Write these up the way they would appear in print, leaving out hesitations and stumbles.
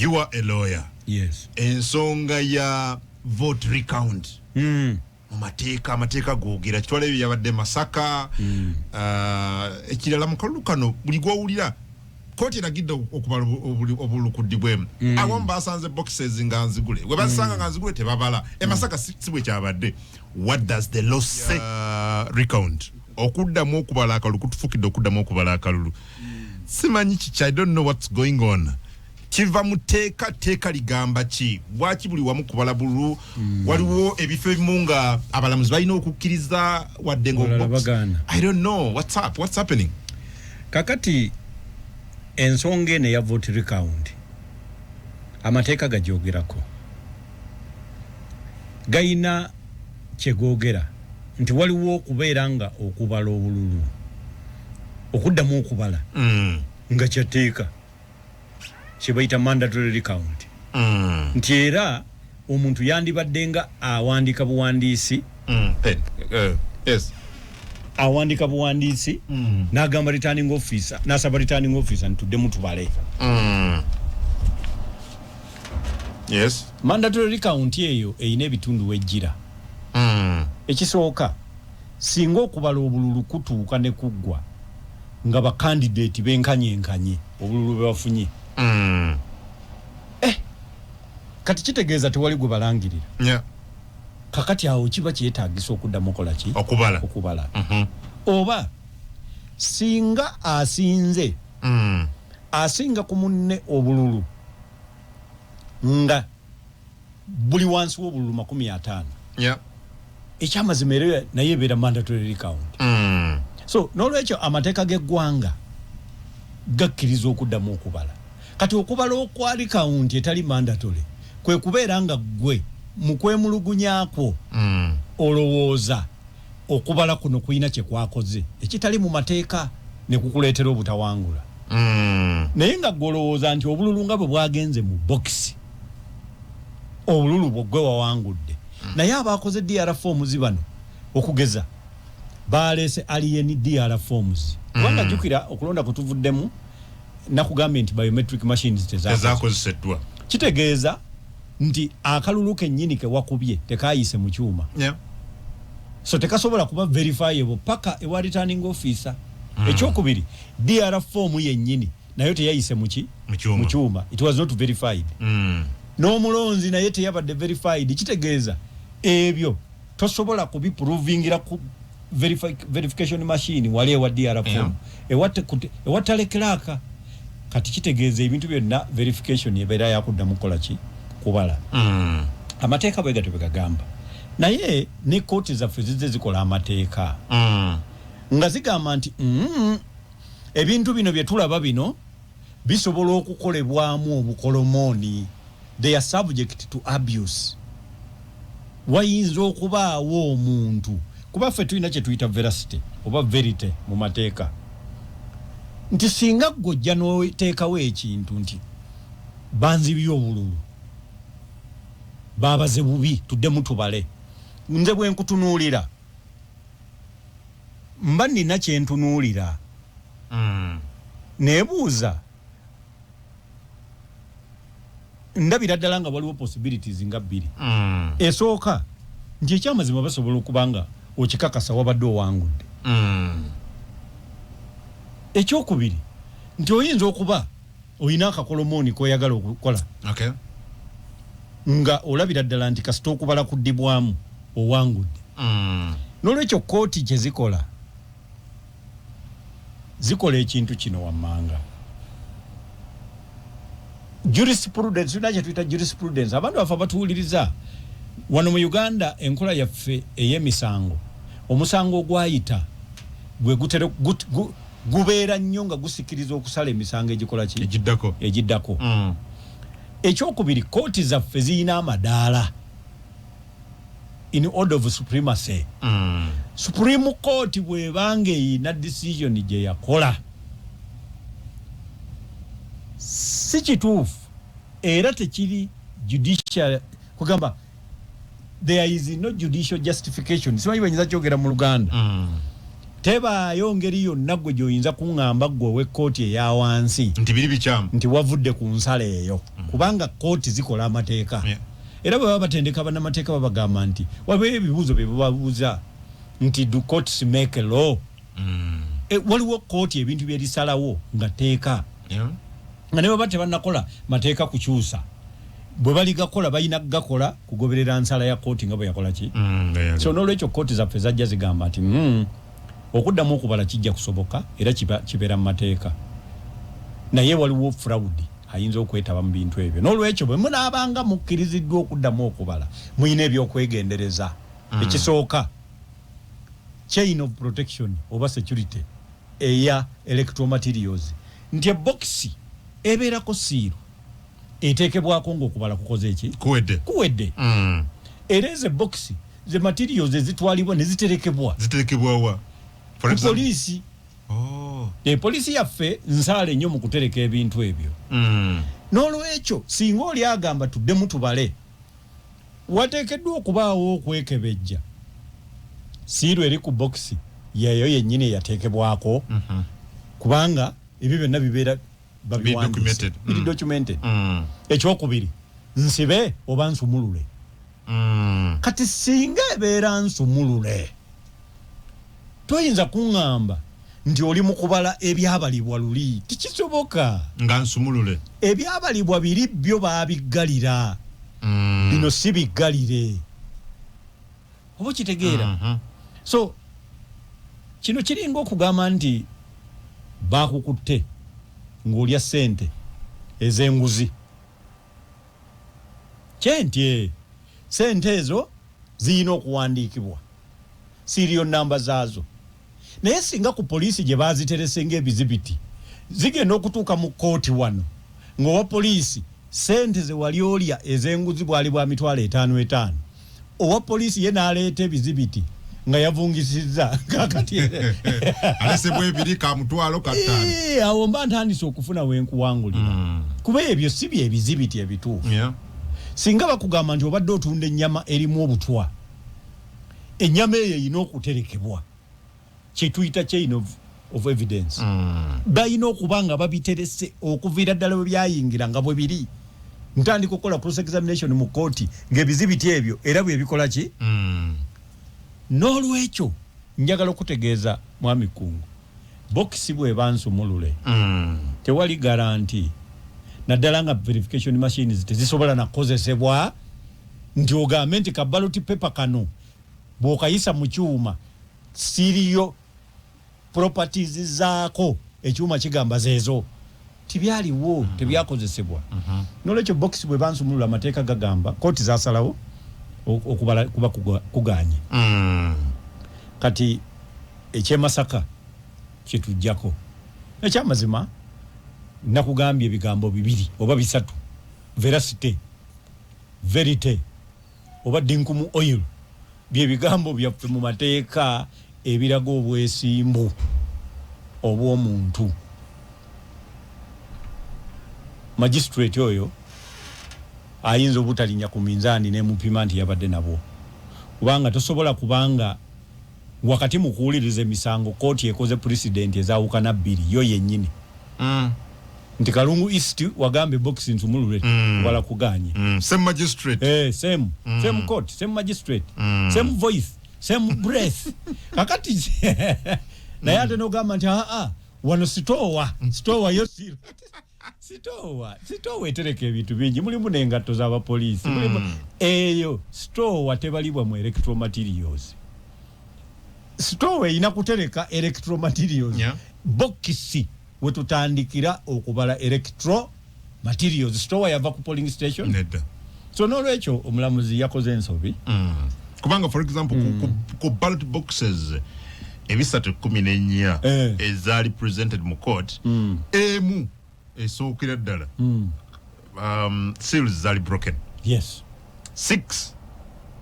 You are a lawyer. Yes. Ensonga ya vote recount. Amateeka googera kitwala ebyo yabadde Masaka. Ekirala mu kalulu kano buli gw'owulira kooti eragidde okubala obulukuddibwemu. Awamu basanze boxes nga nzigule. We basanga nga nzigule tebabala. Masaka si bwe kyabadde. What does the law say? Recount. Okuddamu okubala akalulu kutufukidde okuddamu okubala akalulu. Simanyi kiki, I don't know what's going on. Kiva muteeka ligamba ki bwaki buli wamu kubala bululu waliwo ebifo ebimu nga abalamuzi balina okukkiriza wadde ng'obagana. I don't know what's happening. Kakati ensonga eno ya vote recount amateeka gajoogerako gayina kyegoogera nti waliwo okubeera nga okubala obululu okuddamu okubala nga kyateeka kyebayita mandatory recount nti era omuntu yandibadde nga awandika buwandiisi yes awandika buwandiisi n'agamba returning officer n'asaba returning officer ntuddemu tubale yes mandatory recount eyo eyina ebitundu wejjira ekisooka singa okubala obululu kutuuka ne kuggwa nga bakandidate benkanye obululu bwe bafunye kati kitegeeza tewali gwe balangirira kakati awo kiba kyetaagisa okuddamu okola ki okubala oba singa asinga ku munne obululu nga buli wansi w'obululu 50 ekyamazima era naye ebeera mandatory recount so n'olwekyo amateeka g'eggwanga gakkiriza okuddamu okubala kati okubala okwa recount etali mandatory kwe kubeera nga gwe mu kwemulugunyako olowooza okubala kuno kuyina kye kwakoze ekitali mu mateeka ne kukuleetera obutawangula naye nga golowooza nti obululu nga bwe bwagenze mu box obululu bwogwe wawangudde naye abakoze DR forms bano okugeza baleese alien DR forms kubanga jukira okulonda kutuvuddemu nakugambye nti biometric machines tezaakozeseddwa kitegeeza nti akalulu kennyini ke wakubye tekayise mu kyuma so tekasobola kuba verifiable paka ewa returning officer ekyokubiri DR form yennyini nayo teyayise mu kyuma it was not verified n'omulonzi naye teyabadde verified kitegeeza ebyo tosobola kubiprovingira ku verification machine wali ewa DR form ewatalekeraaka kati kitegeeza ebintu byonna verification ebeera yakuddamu kukola ki kubala amateeka bwe gatyo begagamba naye ne kooti zaffe zizze zikola amateeka nga zigamba nti ebintu bino bye tulaba bino bisobola okukolebwamu obukolomooni they are subject to abuse wayinza okubaawo omuntu kuba ffe tulina kye tuyita veracity oba verite mu mateeka nti singa gojja n'oteekawo ekintu nti banzibye obululu babaze bubi tuddemu tubale nze bwe nkutunuulira mba nina kye ntunuulira neebuuza ndabira ddala nga waliwo possibilities nga bbiri esooka nti ekyamazima basobola okuba nga okikakasa wabadde owangudde ekyokubiri nti oyinza okuba oyina akakolomooni koyagala okukola nga olabira ddala nti kasita okubala kuddibwamu owangudde n'olwekyo kooti kye zikola ekintu kino wammanga jurisprudence tulina kye tuyita jurisprudence abantu baffe abatuwuliriza wano mu Uganda enkola yaffe ey'emisango omusango ogwayita gwe gubeera nnyo nga gusikiriza okusala emisango egikola ki egiddako ekyokubiri kooti zaffe ziyina amadaala in order of supremacy Supreme Court bwebanga eyina decision gye yakola si kituufu era tekiri judicial kugamba there is no judicial justification simanyi banyinza kyogera mu Luganda tebaayo ngeri yonna gwe gy'oyinza kuŋŋamba ggwe ow'ekkooti eya wansi nti biri bikyamu nti wavudde ku nsala eyo kubanga kooti zikola amateeka era bwe babatendeka bannamateeka babagamba nti wabeeyo ebibuuzo bye bababuuza nti do courts make a law waliwo kooti ebintu byerisalawo nga teeka nga ne baba tebannakola mateeka kukyusa bwe baligakola balina gakola kugoberera nsala ya kooti nga bwe yakola ki so n'olwekyo kooti zaffe zajja zigamba nti okuddamu okubala kijja kusoboka era kibeera mu mateeka naye waliwo fraud ayinza okwetaba mu bintu ebyo n'olwekyo bwe munaabanga mukkiriziddwa okuddamu okubala muyina ebyokwegendereza ekisooka chain of protection oba security eya electoral materials nti eboxi ebeerako siiru eteekebwako ng'okubala kukoze eki kuwedde era ezo eboxi ze materials ezitwalibwa ne ziterekebwa poliisi poliisi yaffe nsaale nnyo mu kutereka ebintu ebyo n'olwekyo singa oli agamba tuddemu tubale wateekeddwa okubaawo okwekebejja siiru eri ku boxi yeyo yennyini yateekebwako kubanga ebyo byonna bibeera biri documented ekyokubiri nsibe oba nsumulule kati singa ebeera nsumulule toyinza kuŋŋamba nti oli mu kubala ebyabalibwa luli tikisoboka nga nsumulule ebyabalibwa biri byo baabiggalira bino si biggalire oba kitegeera so kino kiringa okugamba nti bakukutte ng'olya ssente ez'enguzi kyentye ssente ezo ziyina okuwandiikibwa serial namba zaazo naye singa ku poliisi gye baaziterese ng'ebizibiti zigenda okutuuka mu kooti wano ng'owa poliisi ssente ze wali olya ez'enguzi bwali bwa $5,500 owa poliisi ye n'aleeta ebizibiti nga yavungisizza kakati alesebwa ebiri ka $5,000 awo mba ntandise okufuna wenkuwangulira kuba ebyo si bye ebizibiti ebituufu singa bakugamba nti obadde otunda ennyama erimu obutwa ennyama eyo erina okuterekebwa kyetuyita chain of evidence balina okuba nga babiterese okuviira ddala bwe byayingira nga bwe biri ntandika okukola cross examination mu kooti ng'ebizibiti ebyo era bwe bikola ki n'olwekyo njagala okutegeeza mwami Kungu bokisi bw'eba nsumulule tewali garanti naddala nga verification machines tezisobola nakozesebwa nti ogambe nti ka ballot paper kano bw'okayisa mu kyuma serial properties zaako ekyuma kigamba zeezo tibyaliwo tebyakozesebwa n'olwekyo bokisi bw'eba nsumulule amateeka gagamba kooti zasalawo okubala kuba kuganye kati ekyemasaka kyetujjako ekyamazima nakugambye ebigambo bibiri oba bisatu veracity verite oba dinkumu oil byebigambo byaffe mu mateeka ebiraga obwesimbu obw'omuntu magistrate oyo ayinza obutalinya ku minzaani n'emupima nti yabadde nabwo kubanga tosobola kubanga wakati mu kuwuliriza emisango kooti ekoze president ezaawukana bbiri yo yennyini nti Kalungu East wagambe box nsumulule wala kuganye same magistrate same court same magistrate same voice same breath kakati naye ate n'ogamba nti wano sitowa yo siro sitowa etereka ebintu bingi mulimu n'engatto z'abapoliisi eyo sitowa tebalibwa mu electoral materials sitowa erina kutereka electoral materials bokisi wetutandikira okubala electoral materials sitowa yava ku polling station so n'olwekyo omulamuzi yakoze ensobi kubanga for example ku ballot boxes ebisatu 14 ezaali presented mu court emu esookera ddala seals zaali broken 6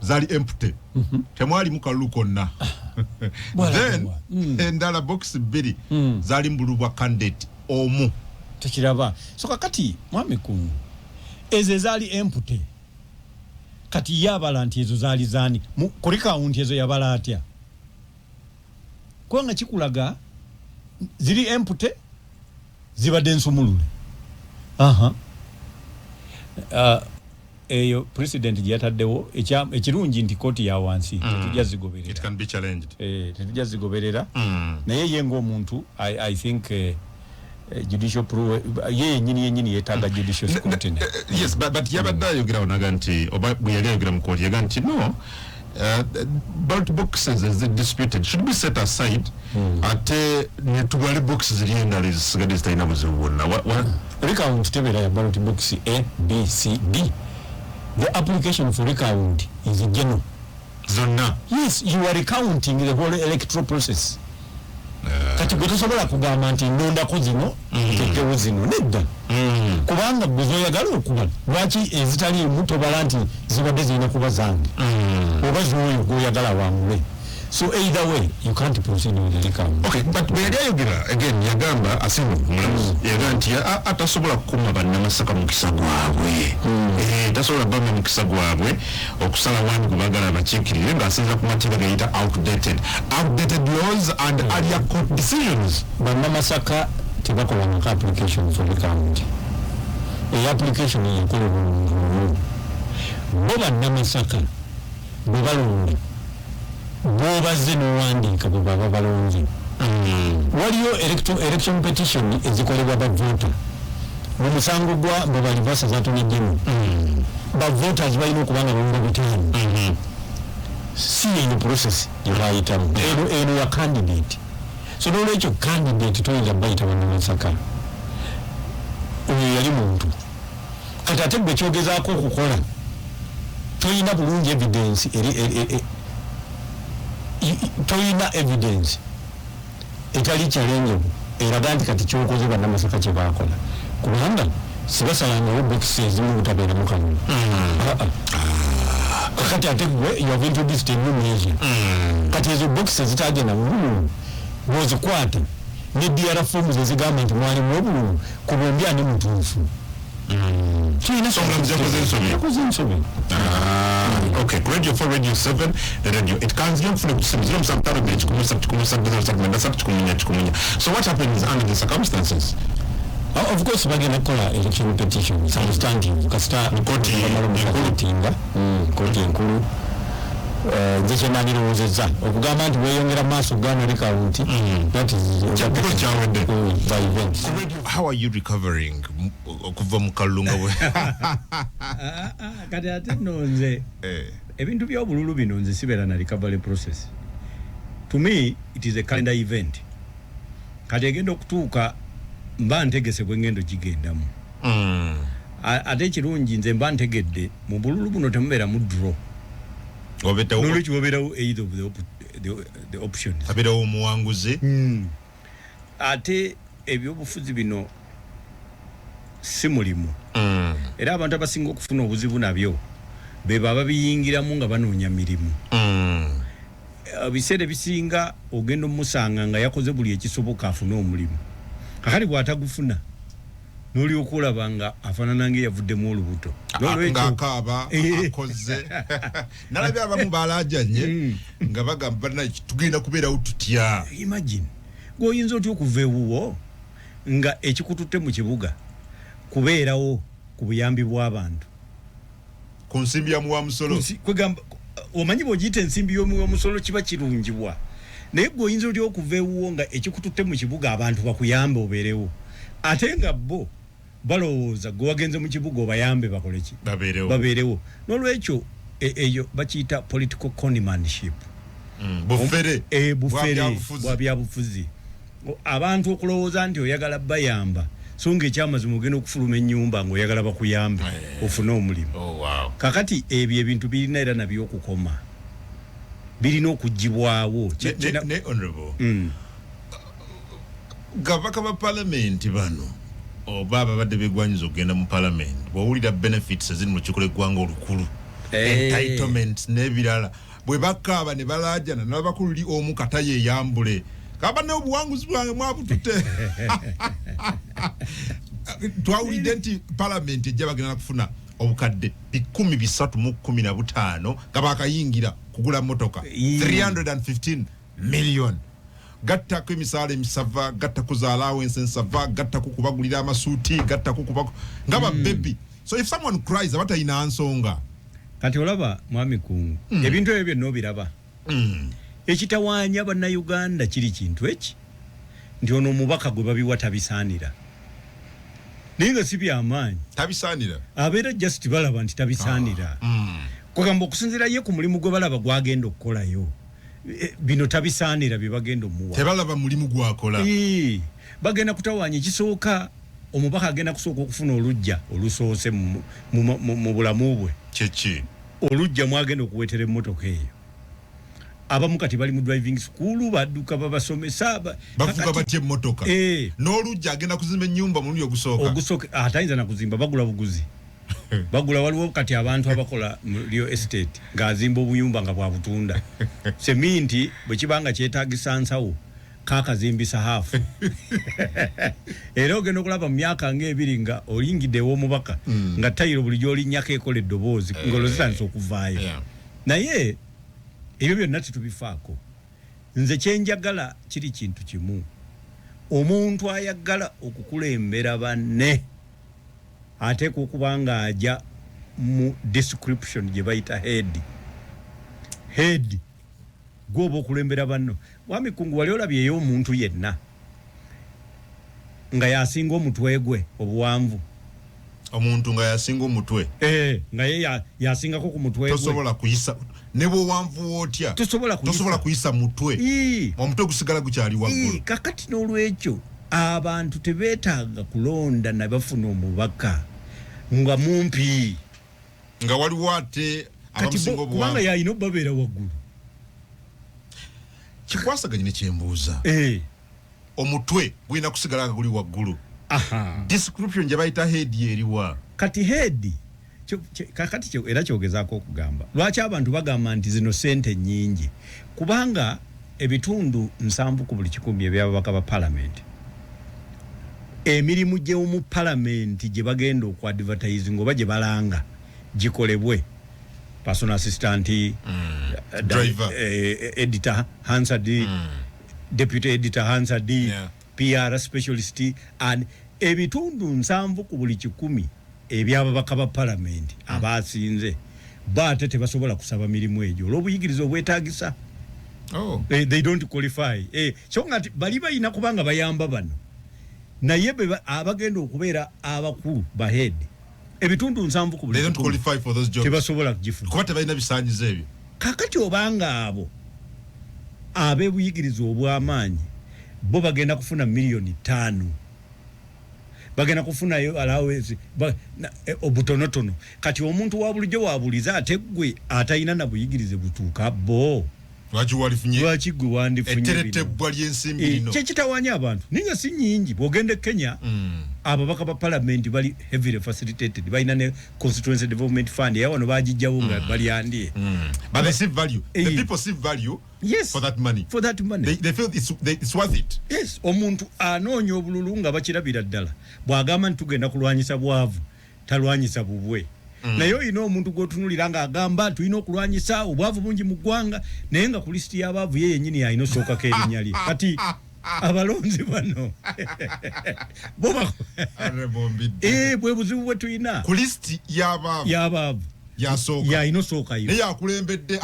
zaali empty temwali mukalulu konna then endala box 2 zaali mbulubwa candidate omu tekiraba so kakati mwami Kungu ezo zaali empty kati yabala nti ezo zaali zani kuli kaunti ezo yabala atya kubanga kikulaga ziri empty zibadde nsumulule eyo president gyataddewo ekirungi nti kooti ya wansi tetujja zigoberera. It can be challenged. Tetujja zigoberera. Naye ye ng'omuntu I think judicial ye nyini yetaaga judicial scrutiny. Yes, but yabadde ayogera onaga nti oba bwe yali ayogera mu kooti yaga nti no ballot boxes is disputed should be set aside ate netubale boxes ziri endala ezisigadde zitalina buzibu bwonna. Recount tebera ya ballot box A, B, C, D. The application for recount is general. Zonna. Yes, you are recounting the whole electoral process. Kati gotosobola kugamba nti ndondako zino tekewo zino nedda. Kubanga bwezoyagala okuba lwaki ezitali mutobala nti zibadde zirina kuba zange oba zoyo goyagala wangule. So either way you can't proceed with the recount. Okay, but bwe yayogera again yagamba asimu yagamba nti atasobola kukuma bannamasaka mu kisa gwabwe. Tasobola bamwe mu kisa gwabwe okusala wani kubagala abakiikirire ng'asinza ku mateeka gayita outdated laws and earlier court decisions. Bannamasaka tebakolanga application for recount. Application yekola bulungi. Bo bannamasaka bwe balonda bobaze n'owandiika bwe baba balonze. Waliyo election petition ezikolebwa bavota mu musango gwa bwe bali basaza tonejjemu bavoters balina okuba nga balonda bitaano si eno process gye bayitamu eno ya candidate. So n'olwekyo candidate toyinza bayita bannamasaka oyo yali muntu kati ate gwe kyogezaako okukola toyina bulungi evidence toyina evidence etali challengeable eraga nti kati kyokoze bannamasaka kye bakola kubanga sibasalangawo boxes ezimu butabeera mu kanuni. Kakati ate gwe you have introduced a new measure. Kati ezo boxes zitagenda bulungi bw'ozikwata ne DR forms ezigamba nti mwalimu obulungi ku bombi ani mutuufu. Okay, Radio 4, Radio 7, Radio. It can't get from So what happens under the circumstances? Of course, we're going to call election petitions. Understanding, because okugamba nti weeyongera maaso gano likawunti that is by events. How are you recovering okuva mu kalunga bwe kati ate nonze ebintu by'obululu bino nze sibeera na recovery process. To me it is a calendar event. Kati egenda okutuuka mba ntegese bwe ngendo gigendamu ate ekirungi nze mba ntegedde mu bululu buno temubeera mu draw knowledge waberawo either of the options aberawo omuwanguzi ate ebyobufuzi bino si mulimu era abantu abasinga okufuna obuzibu nabyo be baba biyingiramu nga banoonya mirimu biseera bisinga ogenda omusanga nga yakoze buli ekisoboka afune omulimu kakali bw'atagufuna noli okulaba nga afaanana ng'eyavuddemu olubuto ng'akaaba akoze nalabye abamu baalajanye nga bagamba tugenda kubeerawo tutya. Imagine ng'oyinza otya okuva ewuwo nga ekikututte mu kibuga kubeerawo ku buyambi bw'abantu ku nsimbi ya muwamusolo kwegamba omanyi bw'ogiyita ensimbi y'omuwamusolo kiba kirungibwa naye ng'oyinza otya okuva ewuwo nga ekikututte mu kibuga abantu bakuyambe obeerewo ate nga bo balowooza gwe wagenze mu kibuga obayambe bakole ki babeerewo n'olwekyo eyo bakiyita political conmanship bufere bwa byabufuzi abantu okulowooza nti oyagala bayamba so ng'ekyamazima ogenda okufuluma ennyumba ng'oyagala bakuyambe ofune omulimu. Kakati ebyo ebintu birina era nabyo okukoma birina okugibwawo ne honorable gavaka ba parliament bano oba ababadde begwanyiza okugenda mu parliament bw'owulira benefits eziri mu kikola eggwanga olukulu entitlements n'ebirala bwe bakaaba ne balaajana n'abakulu li omu kata yeeyambule kaba n'obuwanguzi bwange mwabututte twawulidde nti parliament ejja bagenda kufuna obukadde 315 nga bakayingira kugula motoka 315 million gatta ku misaala emisava gatta ku za allowance ensava gatta ku kubagulira amasuuti gatta ku kubako ngaba baby So if someone cries about ina ansonga kati olaba mwami kungu ebintu ebyo no biraba ekitawanya bana Uganda kiri kintu eki ndio no mubaka gwe babiwa tabisanira ninga sibi amanyi tabisanira abera just balaba nti tabisanira kugamba okusinzira ye ku mulimu gwe balaba gwagenda okukolayo bino tabisanira bibagenda muwa tebalaba mulimu gwakola bagenda kutawanya ekisooka omubaka agenda kusooka okufuna olujja olusoose mu bulamu bwe chechi olujja mwagenda okuwetera emmotoka eyo abamu kati bali mu driving school badduka babasomesa bafuka batye emmotoka n'olujja agenda kuzimba ennyumba mu lyo ogusooka atayinza na kuzimba bagula buguzi bagula waliwo kati abantu abakola mu lyo estate ng'azimba obuyumba nga bwabutunda seminti bwe kibanga kyetaagisa nsawo kakazimbisa hafu era ogenda okulaba mu myaka ng'ebiri nga olingidde ew'omubaka nga tayiro buli gy'olinnyako ekola eddoboozi ngolo zitandise okuvaayo naye ebyo byonna tetubifaako nze kyenjagala kiri kintu kimu omuntu ayagala okukulembera banne ateeka okuba ng'ajja mu description gye bayita head gwoba okulembera banno wami kungu wali olabyeyo omuntu yenna nga yasinga omutwe gwe obuwanvu omuntu nga yasinga omutwe nga ye yasingako ku mutwe gwe tosobola kuyisa ne bwowanvu wotya tosobola kuyisa mutwe omutwe gusigala gukyali waggulu kakati n'olwekyo abantu tebeetaaga kulonda na bafuna omubaka nga mumpi nga waliwo ate abamusinga obuwanvu kubanga yalina obbabeera waggulu kikwasaganye ne kyembuuza omutwe gulina kusigala nga guli waggulu description gye bayita head eriwa kati head kakati era kyogezaako okugamba lwaki abantu bagamba nti zino sente nnyingi kubanga ebitundu 7 ku buli 100 ebyababaka ba parliament emirimu gy'omu parliament gye bagenda okwadvertising oba gye balanga gikolebwe personal assistant driver editor Hansard deputy editor Hansard PR specialist and ebitundu 7 ku buli 100 ebyababaka ba parliament abasinze bate tebasobola kusaba mirimu egyo olw'obuyigiriza obwetaagisa they don't qualify kyonga bali bayina kubanga bayamba bano naye abagenda okubeera abakulu ba head ebitundu 7 ku buli they don't qualify for those jobs tebasobola kugifuna kuba tebalina bisaanyizo ebyo kakati obanga abo ab'ebuyigiriza obw'amaanyi bo bagenda kufuna miliyoni 5 bagenda kufunayo allowance obutonotono kati omuntu wa bulijjo wabuliza ate gwe atayina na buyigirize butuuka bo lwaki gwe wandifunye etterettebwa ly'ensimbi lino kyekitawanya abantu ninga si nnyingi bw'ogenda Kenya ababaka ba parliament bali heavily facilitated balina ne constituency development fund ya wano bagijjawo nga balyandye but they see value the people see value for that money they feel it's worth it yes omuntu anoonya obululu nga bakirabira ddala bw'agamba nti tugenda kulwanyisa bwavu talwanyisa bubwe naye oyina omuntu gwotunulira nga agamba tulina okulwanyisa obwavu bungi mu ggwanga naye nga ku lisiti y'abaavu ye yennyini alina osookako erinnya lye kati abalonzi bano bwe buzibu bwe tulina ku lisiti y'abaavu yalina osookayo naye akulembedde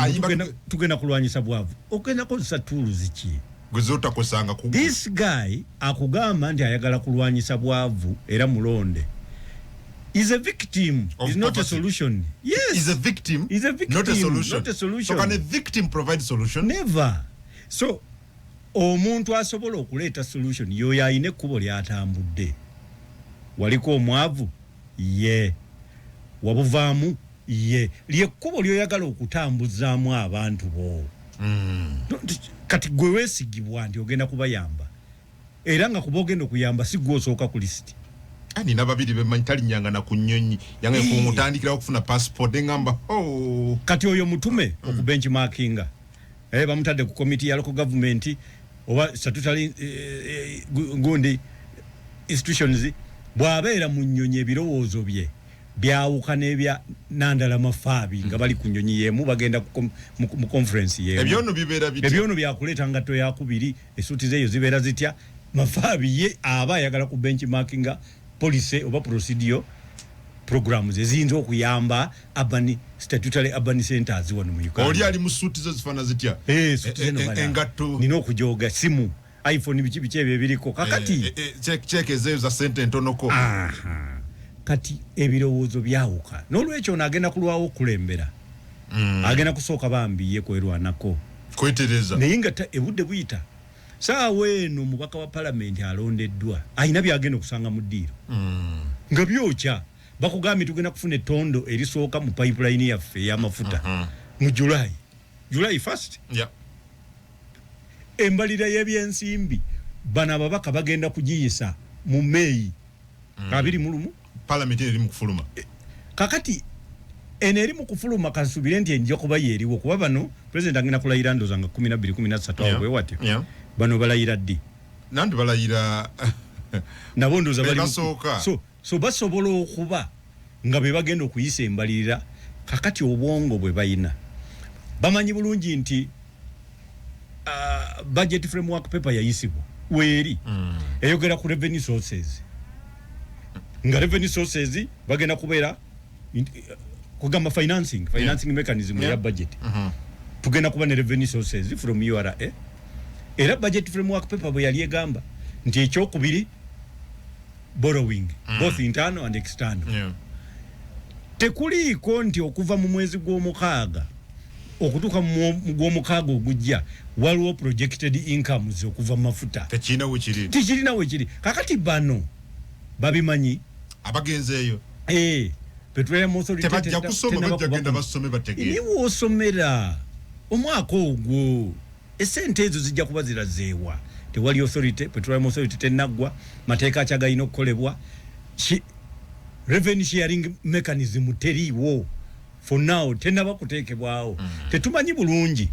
tugenda kulwanyisa bwavu ogenda kozesa tools ki gwezotakosanga this guy akugamba nti ayagala kulwanyisa bwavu era mulonde is a victim is not a solution. Yes, is a victim not a solution. So can a victim provide solution? Never. So omuntu asobola okuleeta solution yoyo ayina ekkubo lyatambudde waliko omwavu ye wabuvaamu ye lyekkubo lyoyagala okutambuzaamu abantu bo kati gwe weesigibwa nti ogenda kubayamba era nga kuba ogenda okuyamba si gwe osooka ku lisiti nina babiri bemanyi talinyanga na ku nnyonyi yange kumutandikira okufuna passport engamba kati oyo mutume okubenchmarkinga bamutadde ku committee ya local government oba statutory gundi institutions bwabeera mu nnyonyi ebirowoozo bye byawuka n'ebya Nandala Mafaabi nga bali ku nnyonyi yemu bagenda mu conference yemu ebyono bibeera biti ebyono byakuleeta ngato yakubiri esuuti zeeyo zibeera zitya Mafaabi ye aba ayagala ku benchmarkinga policy oba procedure programs eziyinza okuyamba statutory urban centers wano mu Uganda. Oli ali mu suit zo zifana zitya? Engatto. Nino okujoga simu iPhone biki ebyo ebiriko kakati check ezo za sente ntonoko. Kati ebirowoozo byawuka n'olwekyo n'agenda kulwawo okulembera agenda kusooka bambiye kwerwanako kwetereza naye nga ebudde buyita saawa eno omubaka wa palamenti alondeddwa ayina byagenda okusanga mu ddiiro nga byokya bakugambye tugenda kufuna ettondo erisooka mu pipeline yaffe ey'amafuta mu July 1st. Embalira y'ebyensimbi bano ababaka bagenda kugiyisa mu May 20 Parliament eri mu kufuluma. Kakati eri mu kufuluma kasubire nti enjo kuba yeriwo kuba bano president agenda kulayira ndoza nga 12-13 awo wati. Bano balayira ddi. Nandi balayira nabo ndoza bali so basobola okuba nga be bagenda okuyisa embalirira kakati obwongo bwe bayina. Bamanyi bulungi nti budget framework paper yayisibwa weri eyogera ku revenue sources. Nga revenue sources bagenda kubeera kugamba financing mechanism ya budget. Tugenda kuba ne revenue sources from URA. Era budget framework paper bwe yali egamba nti ekyokubiri borrowing both internal and external. Tekuliiko nti okuva mu mwezi gw'omukaaga okutuka mu gw'omukaaga ogujja waliwo projected incomes okuva mu mafuta. Tekirina wekiri. Kakati bano babimanyi abagenzeeyo Petroleum Authority tebajja kusoma bajja basome bategeera niwo osomera omwaka ogwo esente ezo zijja kuba zirazeewa tewali authority Petroleum Authority tenaggwa mateeka akyagayina okukolebwa revenue sharing mechanism teriiwo for now tenaba kuteekebwawo tetumanyi bulungi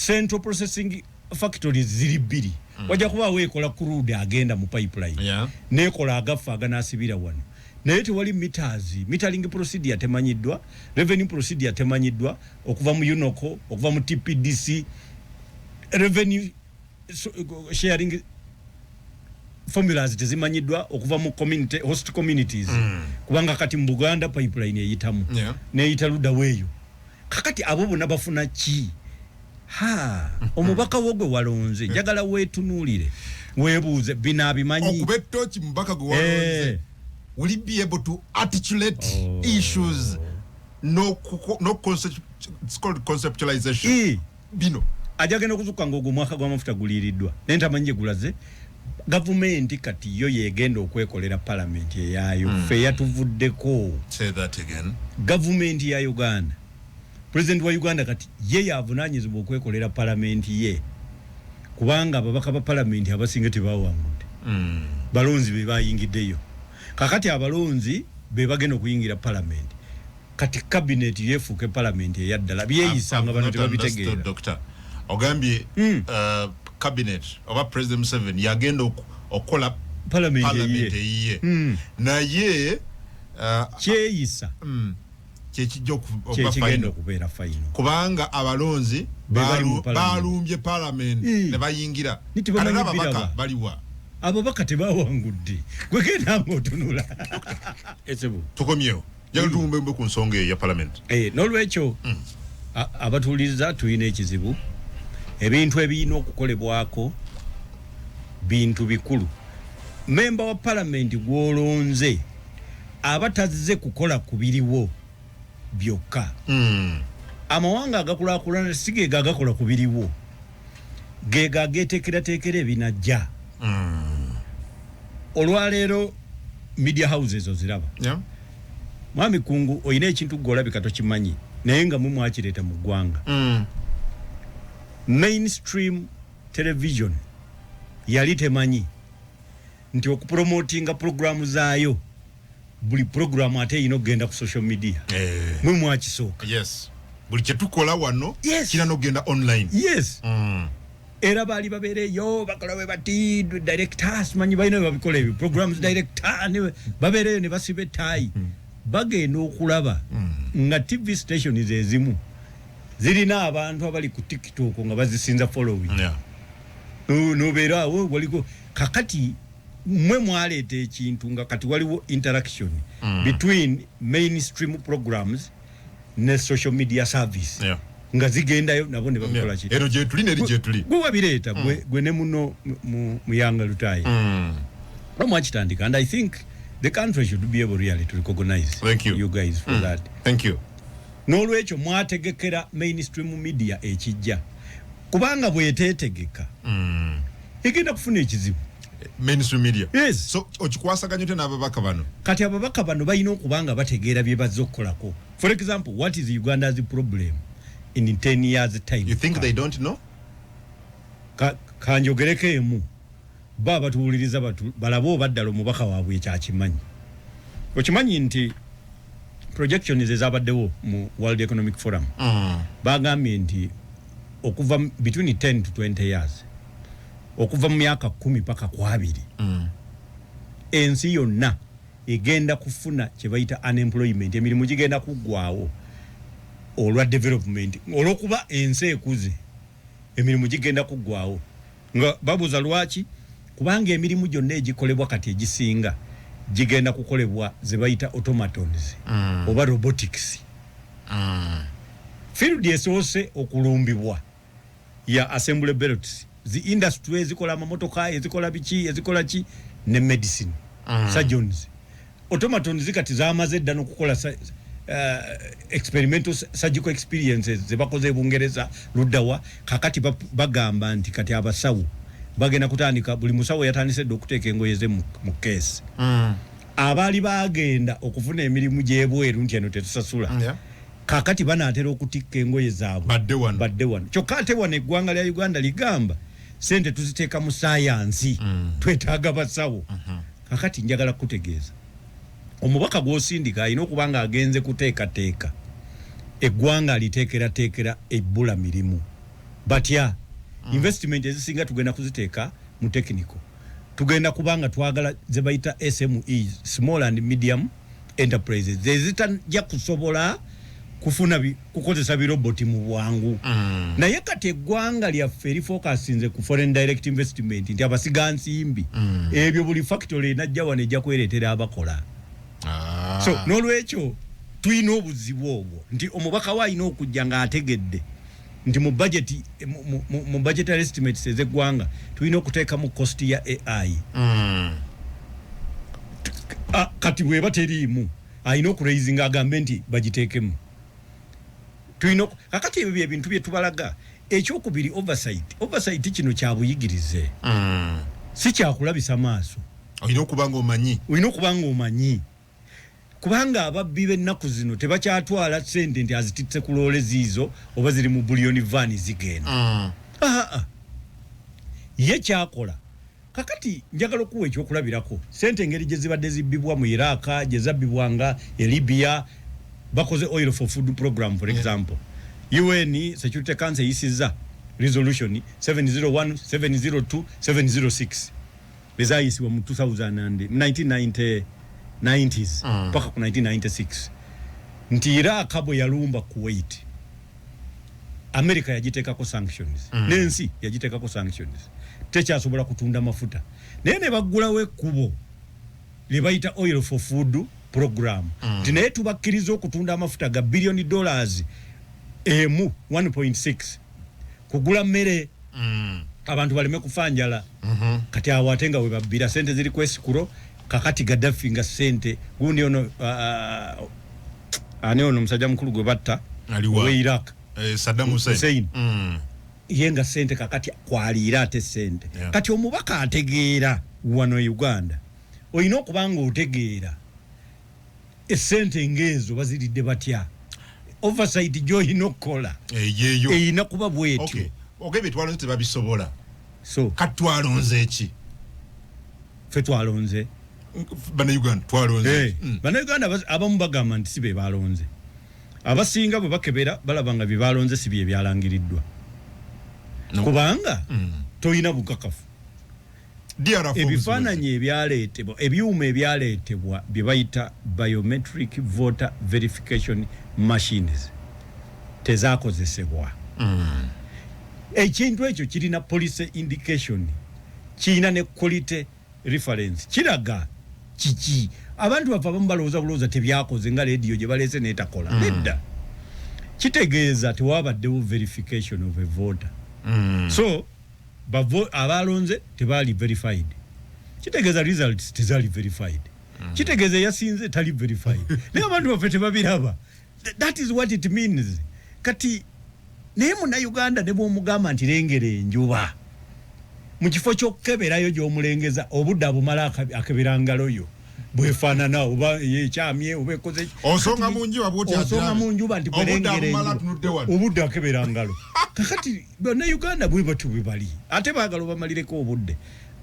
central processing factories ziri bbiri wajja kubaawo ekola crude agenda mu pipeline nekola agafa aganasibira wano naye tewali metering procedure temanyiddwa revenue procedure temanyiddwa okuva mu UNOCO okuva mu TPDC revenue sharing formulas tezimanyiddwa okuva mu community host communities kubanga kati mu Buganda pipeline eyitamu neyita ludda weeyo kakati abo bonna bafuna ki omubaka wogwe walonze njagala weetunuulire weebuuze binabimanyi okubettoki mubaka gwe walonze will he be able to articulate issues no conceptualization bino ajagenda okuzuka ng'ogwo omwaka gw'amafuta guliiriddwa naye ntamanyi gye gulaze gavumenti kati yo yegenda okwekolera palamenti eyaayo ffe yatuvuddeko gavumenti ya Uganda president wa Uganda kati ye yavunaanyizibwa okwekolera palamenti ye kubanga ababaka ba palamenti abasinga tebawangudde balonzi be bayingiddeyo kakati abalonzi be bagenda okuyingira palamenti kati cabinet yefuuke palamenti eyaddala byeyisanga bano tebabitegeera ogambye cabinet oba president Museveni yagenda okola palamenti eyiye naye kyeyisa kyekigenda okubeera fayino kubanga abalonzi balumbye palamenti ne bayingira ate ababaka baliwa ababaka tebawangudde gwegenda ng'otunula tukomyewo yalutumbe ku nsonga eyo ya palamenti n'olwekyo abatuuliriza tulina ekizibu ebintu ebirina okukolebwako bintu bikulu memba wa palamenti gw'olonze aba tazze kukola ku biriwo byokka amawanga agakulaakulana si geega agakola ku biriwo geega ageeteekerateekera ebinajja olwaleero media houses oziraba mwami Kungu oyina ekintu gw'olabika tokimanyi naye nga mwakireeta mu ggwanga mainstream television yali temanyi nti okupromotinga programu zaayo buli programu ate yino genda ku social media mwakisooka buli kyetukola wano kira nogenda online era baali babeereyo bakola we bati directors manyi balina babikola ebyo programs director babeereyo ne basiba ettaayi bagenda okulaba nga TV stations ezimu zirina abantu abali ku TikTok nga bazisinza following nobeera awo waliko kakati mwe mwalete ekintu nga kati waliwo interaction between mainstream programs ne social media service nga zigendayo nabo ne bakola ki ero je tuli ne je tuli gwe bireta gwe ne muno muyanga lutayi omwakitandika and I think the country should be able really to recognize you guys for that. Thank you. N'olwekyo mwategekera mainstream media ekijja kubanga bwetetegeka egenda kufuna ekizibu mainstream media. Yes. So okikwasaganya te n'ababaka bano kati ababaka bano balina okubanga bategeera bye bazze okukolako. For example, what is Uganda's problem in 10 years time? You think they don't know? Kanjogereko emu baba tuwuliriza balabo baddala omubaka waabwe ekyakimanyi. Okimanyi nti projections ezabaddewo mu World Economic Forum bagambye nti okuva between 10 to 20 years okuva mu myaka 10 paka ku 2 ensi yonna egenda kufuna kye bayita unemployment, emirimu gigenda kuggwaawo olwa development olwokuba ensi ekuze emirimu gigenda kuggwaawo nga babuuza lwaki kubanga emirimu gyonna egikolebwa kati egisinga gigenda kukolebwa ze bayita automatons oba robotics. Field esoose okulumbibwa ya assembly belts the industry ezikola amamotoka ezikola biki ezikola ki ne medicine surgeons automatons kati zamaze dda nokukola experimental surgical experiences zebakoze Bungereza luddawa kakati bagamba nti kati abasawo bagenda kutandika buli musawo yatandise okuteeka engoye ze mu case abali bagenda okufuna emirimu gyebweru nti eno tetusasula kakati banaatera okutikka engoye zaabwe badde wano kyokka ate wano eggwanga lya Uganda ligamba sente tuziteeka mu sayansi twetaaga basawo kakati njagala kutegeeza omubaka gw'osindika alina okuba nga agenze kuteekateeka eggwanga aliteekerateekera ebbula mirimu batya investment ezisinga tugenda kuziteeka mu technical tugenda kubanga twagala ze bayita SMEs small and medium enterprises zezitajja kusobola kufuna kukozesa biroboti mu bwangu naye kati eggwanga lyaffe lifocusinze ku foreign direct investment nti abasiga nsimbi ebyo buli factory enajja wano ejja kwereetera abakola so n'olwekyo tulina obuzibu obwo nti omubaka we alina okujja ng'ategedde nti mu budgetary estimates ez'eggwanga tulina okuteeka mu cost ya AI kati bweba teriimu alina okuraising agambe nti bagiteekemu tulina kakati ebyo ebintu bye tubalaga ekyokubiri oversight kino kya buyigirize si kyakulabisa maaso olina okubanga omanyi kubanga ababbi b'ennaku zino tebakyatwala sente nti azititse ku loole ziizo oba ziri mu buliyoni vaani zigenda ye kyakola kakati njagala okuwa ekyokulabirako sente engeri gye zibadde zibbibwa mu Iraq gye zabbibwanga e Libya bakoze oil for food program for example UN Security Council yisiza resolution 701 702 706 bezayisibwa mu 1990s paka ku 1996 nti Iraq bwe yalumba Kuwait America yagiteekako sanctions nensi yagiteekako sanctions tekyasobola kutunda mafuta naye ne baggulawo ekkubo lye bayita oil for food program nti naye tubakkiriza okutunda amafuta ga $1 billion emu 1.6 kugula mmere abantu baleme kufanjala kati awo ate nga we babbira sente ziri kwesikuro kakati Gaddafi nga sente gundi ono ani ono musajja mukulu gwe batta we Iraq Saddam Hussein yenga sente kakati kwaliira ate sente kati omubaka ategeera wano Uganda olina okubanga otegeera esente ngezo baziridde batya oversight joyina okukola eyina kuba bwetyo ogebe twalonze tebabisobola so katwalonze eki fe twalonze Bannayuganda twalonze Bannayuganda abamu bagamba nti si be balonze abasinga bwe bakebera balaba nga bye balonze si bye byalangiriddwa kubanga toyina bukakafu ebifaananyi ebyaleetebwa ebyuma ebyaleetebwa bye bayita biometric voter verification machines tezaakozesebwa ekintu ekyo kirina police indication kirina ne quality reference kiraga kiki abantu bava balowooza tebyakoze nga radio gye balese n'etakola nedda kitegeeza tewabaddewo verification of a voter so abalonze tebaali verified kitegeeza results tezaali verified kitegeeza yasinze tali verified naye abantu baffe tebabiraba that is what it means kati naye Munnayuganda ne bw'omugamba nti lengera enjuba mu kifo ky'okkeberayo gy'omulengeza obudde abumala akebera ngalo yo bwefaanana oba yekyamye oba ekoze osonga mu njuba bw'oti osonga mu njuba nti bwelengera obudde akebera ngalo kakati Bannayuganda bwe batu bwe bali ate baagala obamalireko obudde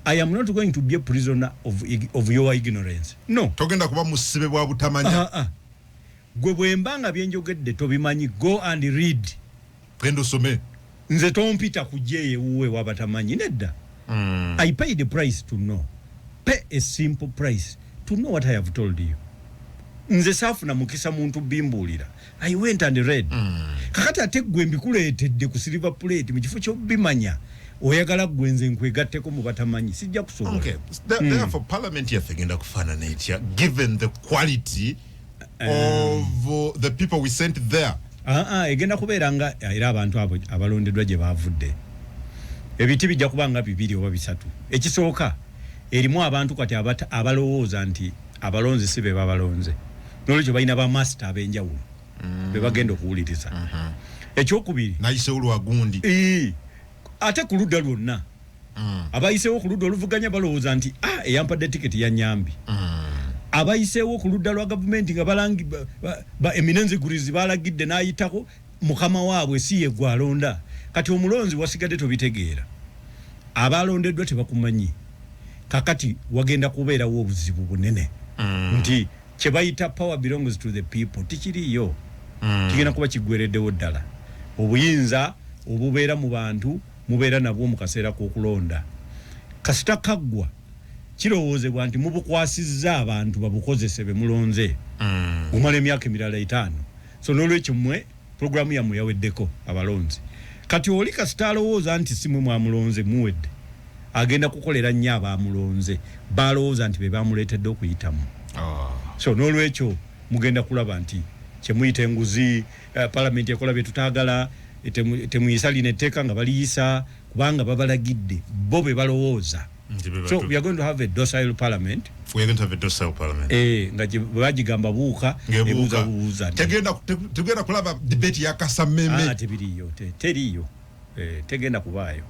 I am not going to be a prisoner of your ignorance no togenda kuba musibe bwa butamanya gwe bwembanga byenjogedde tobimanyi go and read genda osome nze tompita kujeye uwe wabatamanyi nedda I paid the price to know pay a simple price to know what I have told you nze saafuna mukisa muntu bimbulira I went and read kakati ate gwe mbikuleetedde ku silver plate mu kifo ky'obimanya oyagala gwenze nkwegatteko mu batamanyi sijja kusobola okay therefore parliament yafegenda kufaanana etya given the quality of the people we sent there egenda kubeera nga era abantu abo abalondeddwa gye baavudde ebiti bijja kubanga 2 oba 3 ekisooka erimu abantu kati abalowooza nti abalonzi si be babalonze n'olwekyo balina bamaster ab'enjawulo be bagenda okuwuliriza ekyokubiri nayisewo lwagundi ate ku ludda lwonna abayiseewo ku ludda oluvuganya balowooza nti eyampadde tiketi ya nyambi abayiseewo ku ludda lwa gavumenti nga balangi eminenzi gurizi balagidde n'ayitako mukama waabwe si ye gwalonda kati omulonzi wasigadde tobitegeera abalondeddwa tebakumanyi kakati wagenda kubeerawo obuzibu bunene nti kye bayita power belongs to the people tikiriyo kigenda kuba kiggwereddewo ddala obuyinza obubeera mu bantu mubeera nabwo mu kaseera k'okulonda kasita kaggwa kirowoozebwa nti mubukwasizza abantu babukozese be mulonze umala emyaka emirala 5 so n'olwekyo mmwe programu yammwe yaweddeko abalonzi kati oli kasita alowooza nti si mwe mwamulonze muwedde agenda kukolera nnyo abaamulonze balowooza nti be bamuleetedde okuyitamu so n'olwekyo mugenda kulaba nti kyemuyita enguzi palamenti ekola bye tutaagala temuyisa lino etteeka nga baliyisa kubanga babalagidde bo be balowooza so we are going to have a docile parliament we are going to have a docile parliament nga bagigamba buuka ebuuza buuza tegenda kulaba debate ya kasameme tebiriyo teriyo tegenda kubaayo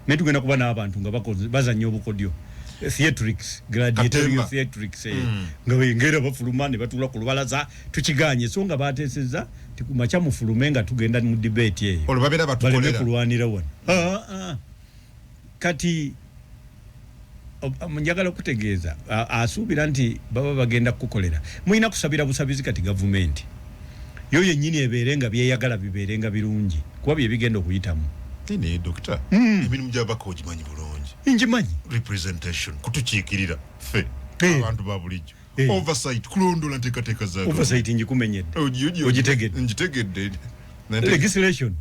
ne tugenda kuba n'abantu nga bazanya obukodyo theatrics gladiatorial theatrics nga bengera bafuluma ne batula ku lubalaza tukiganye so nga bateesezza tikumacha mufulume nga tugenda mu debate eyo olubabera batukolera kulwanira wano kati njagala kutegeeza asuubira nti baba bagenda kukolera muyina kusabira busabizi kati gavumenti yo yennyini ebeerenga byeyagala bibeerenga birungi kuba bye bigenda okuyitamu tine doctor emirimu gy'abaka ogimanyi bulungi ngimanyi representation kutukiikirira ffe abantu ba bulijjo oversight kulondola nteekateeka za oversight ngikumenyedde ogitegedde ngitegedde legislation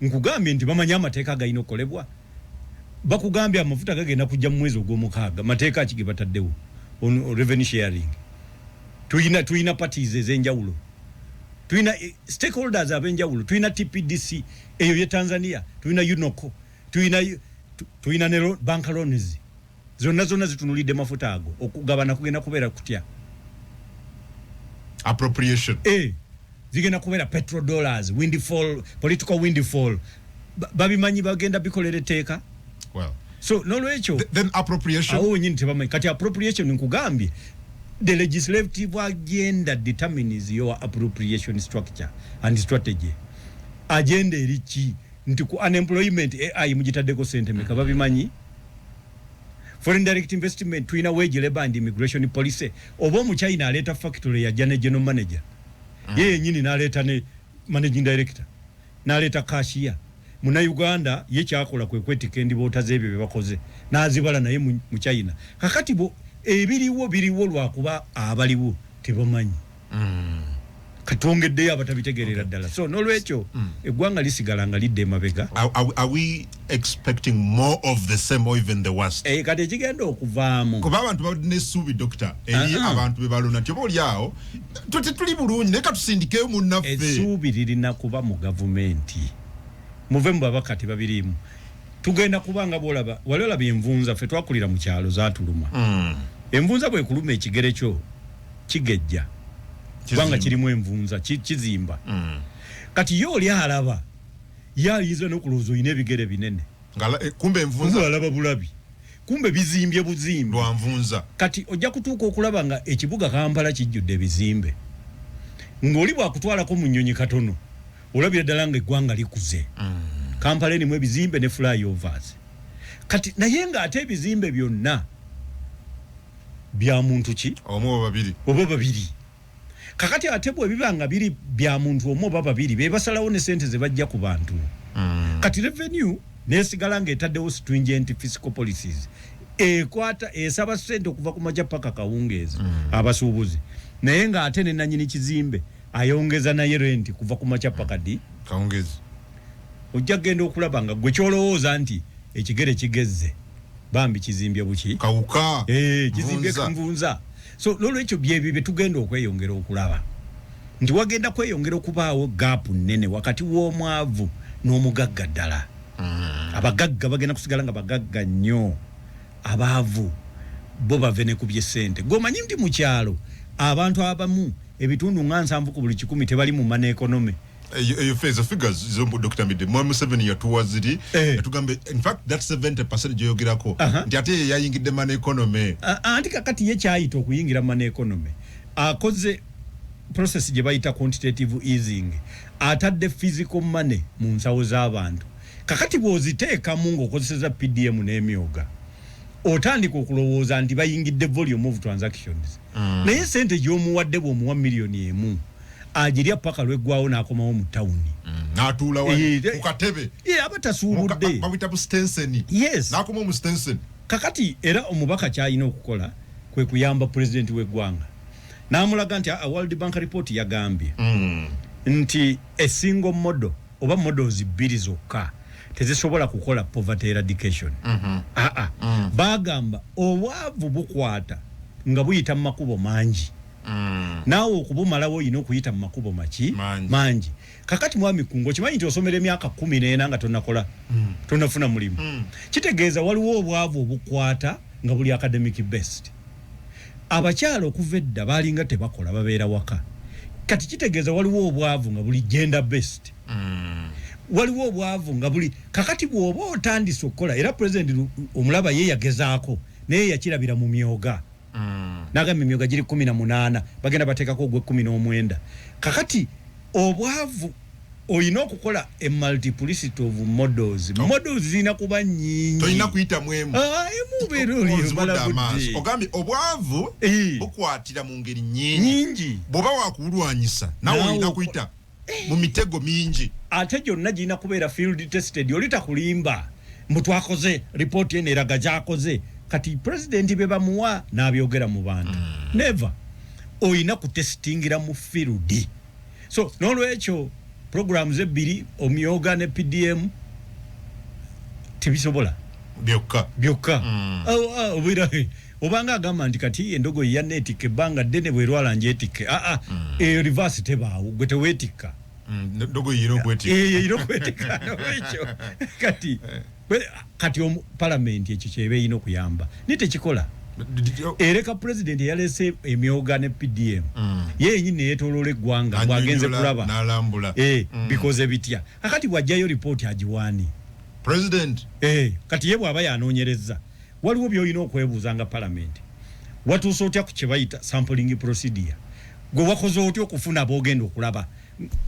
nkugambye nti bamanyi amateeka galina okukolebwa bakugambye amafuta gagenda kujja mu mwezi ogw'omukaaga mateeka ki ge bataddewo revenue sharing tuyina parties ez'enjawulo tuyina stakeholders ab'enjawulo tuyina TPDC eyo ye Tanzania tuyina UNOCO tuyina ne bank loans zonna zitunulidde mafuta ago okugabana kugenda kubeera kutya appropriation zigenda kubeera petrodollars windfall political windfall babimanyi bagenda bikolera etteeka well so n'olwekyo then appropriation awo nyini tebamanyi kati appropriation nkugambye the legislative agenda determines your appropriation structure and strategy agenda eriki nti ku unemployment AI mugitaddeko sente meka babimanyi foreign direct investment tuyina wage labor and immigration policy oba mu China aleta factory ya general manager yeye nyini naleta ne managing director naleta cashier muna Uganda ye kyakola kwe kwetika endiboota z'ebyo bye bakoze n'azibala naye mu China kakati bo ebiriwo lwakuba abaliwo tebamanyi katongeddeyo abatabitegerera ddala so nolwekyo eggwanga lisigala nga lidde emabega. Are we expecting more of the same or even the worst? Kati ekigenda okuvaamu kuba abantu balina essuubi doctor eri abantu be balona nti oba oli awo tuli bulungi naye katusindikeyo munnaffe. Essuubi lirina kuba mu gavumenti muve mu babaka tebabirimu tugenda kubanga bolaba wali olaba envunza ffe twakulira mu kyalo zaatuluma envunza bwe kuluma ekigere kyo kigejja kubanga kirimu envunza kizimba kati yo oli alaba yaliza n'okulowooza oyina ebigere binene kumbe envunza alaba bulabi kumbe bizimbye buzimbe lwa nvunza kati ojja kutuuka okulaba nga ekibuga Kampala kijjudde ebizimbe ng'oli bwakutwalako mu nnyonyi katono olabira ddala nga eggwanga likuze Kampala erimu ebizimbe ne flyovers kati naye ng'ate ebizimbe byonna bya muntu ki oba babiri kakati ate bwe bibanga biri bya muntu omu oba babiri be basalawo ne sente ze bajja ku bantu kati revenue nesigala ng'etaddewo stringent fiscal policies ekwata esaba sente okuva ku majja paka kawungeezi abasuubuzi naye ng'ate ne nannyini kizimbe ayongeza naye renti kuva ku majja paka di kawungeezi ojja genda okulaba nga gwe kyolowooza nti ekigere kigezze bambi kizimbye buki kawuka kizimbye nvunza so lolo ekyo bye tugenda okweyongera okulaba nti wagenda kweyongera okubaawo gaapu nnene wakati w'omwavu n'omugagga ddala abagagga bagenda kusigala nga bagagga nnyo abaavu bo bave ne ku by'essente gwomanyi nti mu kyalo abantu abamu ebitundu nga 7 ku buli 100 tebali mu mana economy. You face the figures zombo Dr. Mide Mwami 7 ya tuwaziri tugambe in fact that 70% joyogirako nti ate yayingidde mana economy anti kakati ye kyayita okuyingira mana economy akoze process gye bayita quantitative easing atadde physical money mu nsawo z'abantu kakati bw'oziteeka mu ng'okozeseza PDM n'emyoga otandika okulowooza nti bayingidde volume of transactions naye sente gy'omuwadde bw'omuwa miliyoni emu ajirya paka lweggwawo n'akomawo mu tawuni n'atuula ku katebe abatasuubudde babita bu Stenson n'akomawo mu Stenson kakati era omubaka kyalina okukola kwe kuyamba pulezidenti w'eggwanga n'amulaga nti World Bank report yagambye nti a single model oba models 2 zokka tezisobola kukola poverty eradication bagamba obwavu bukwata nga buyita mu makubo mangi naawe okubumalawo yino okuyita mu makubo mangi kakati mwami kungo kimanyi nti osomera emyaka 14 nga tonakola tonafuna mulimu kitegeeza waliwo obwavu obukwata nga buli academic based abakyalo okuva edda balinga tebakola babeera waka kati kitegeeza waliwo obwavu nga buli gender based waliwo obwavu nga buli kakati bw'oba otandise okukola era president omulaba ye yagezaako naye yakirabira mu myoga nagamba emyoga giri 18 bagenda bateekako ogwe 19 kakati obwavu oyina okukola a multiplicity of models zirina kuba nyingi toyina kuyita mwemu ogambye obwavu bukwatira mu ngeri nyingi bw'oba wakulwanyisa nawe olina kuyita mu mitego mingi ate gyonna girina kubeera field tested olitakulimba mbu twakoze ripooti eno eraga gyakoze kati president be bamuwa n'abyogera mu bantu never oyina kutestingira mu field so n'olwekyo programs ebbiri omyoga ne PDM tibisobola byokka obanga agamba nti kati endogo ya netike banga ddene bwerwala njetike reverse tebaawo gwe teweetikka ndogo yino kwetika ekyo kati parliament ekyo kyebe yino kuyamba nitekikola ereka president yalese emyoga ne PDM yenyine yetolola eggwanga bwagenze kulaba n'alambula because bitya akati bwajjayo report agiwani president kati ye bwaba yanoonyereza waliwo by'olina okwebuuza nga parliament watuusa otya ku kye bayita sampling procedure gwe wakoze otya okufuna boogenda okulaba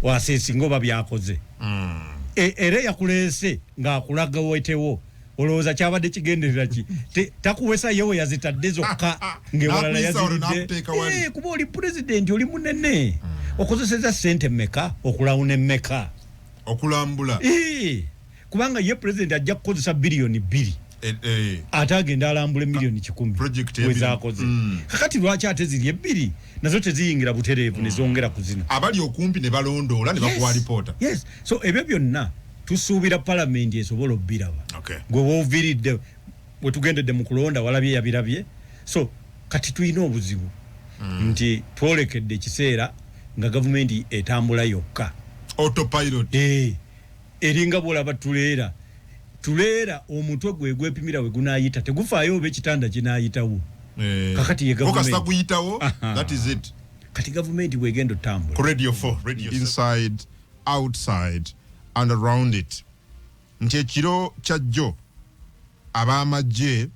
waseesinga oba byakoze era yakuleese ng'akulaga wetewo olowooza kyabadde kigenderera ki takuwesa yewe yazitadde zokka ng'ewalala yaziridde kuba oli pulezidenti oli munene okozeseza sente mmeka okulawuna emmeka okulambula kubanga ye pulezidenti ajja kukozesa biliyoni 2 atagenda alambule milioni 10 wezakoze kakati lwaki ate ziri ebbiri nazo teziyingira butereevu nezongera kuzina abali okumpi ne balondoola ne bakuwa reporter. Yes, so ebyo byonna tusuubira parliament esobola obbiraba. Gwe wooviridde bwe tugendedde mu kulonda walabye yabirabye. So kati tulina obuzibu nti twolekedde ekiseera nga gavumenti etambula yokka autopilot eringa bwolaba tuleera omutwe gwe gwepimira we gunayita tegufaayo oba ekitanda kinayitawo kakati ye gavumenti that is it. Kati gavumenti bwegenda otambula Radio 4 radio inside outside and around it nti ekiro kyajjo ab'amagye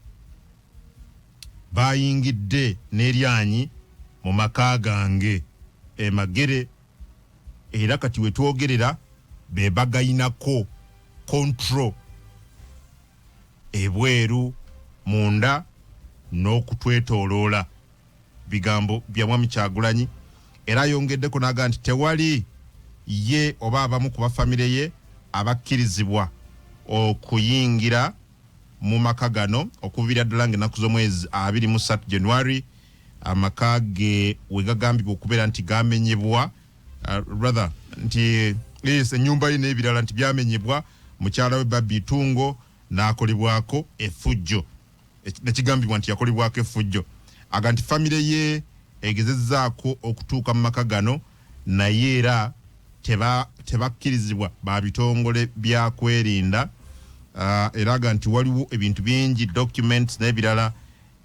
bayingidde n'eryanyi mu maka gange Magere era kati wetwogerera be bagayinako control ebweru munda n'okutwetooloola bigambo bya Mwami Kyagulanyi era yongeddeko naga nti tewali ye oba abamu ku bafamire ye abakkirizibwa okuyingira mu maka gano okuviira ddala ng'ennaku z'omwezi 23 January amaka ge wegagambibwa okubeera nti gamenyebwa rather nti ennyumba ye n'ebirala nti byamenyebwa mukyala we Babbi Tungo n'akolebwako effujjo nekigambibwa nti yakolebwako effujjo aga nti famire ye egezezzaako okutuuka mu maka gano naye era tebakkirizibwa ba bitongole bya kwerinda era aga nti waliwo ebintu bingi documents n'ebirala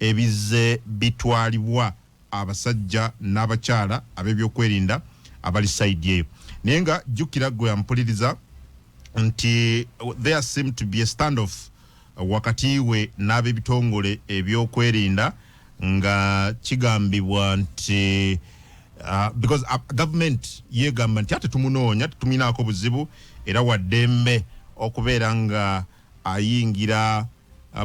ebize bitwalibwa abasajja n'abakyala ab'ebyokwerinda abali side eyo naye nga jjukira gwe ampuliriza nti there seem to be a standoff wakati we n'ab'ebitongole ebyokwerinda nga kigambibwa nti because government yegamba nti ate tumunoonya tutuminaako buzibu era waddembe okubeera nga ayingira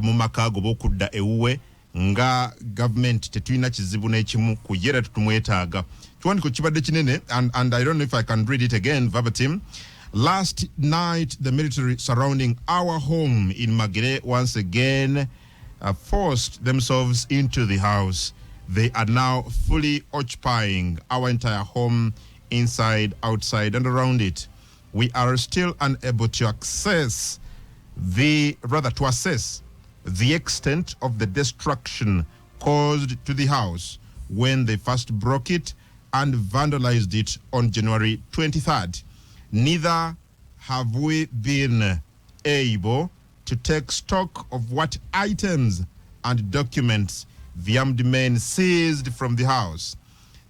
mu maka ago b'okudda ewuwe nga government tetulina kizibu n'ekimu ku ye era tutumwetaaga kiwandiiko kibadde kinene and I don't know if I can read it again verbatim. Last night the military surrounding our home in Magere once again forced themselves into the house. They are now fully occupying our entire home inside, outside and around it. We are still unable to assess the extent of the destruction caused to the house when they first broke it and vandalized it on January 23rd. Neither have we been able to take stock of what items and documents the armed men seized from the house,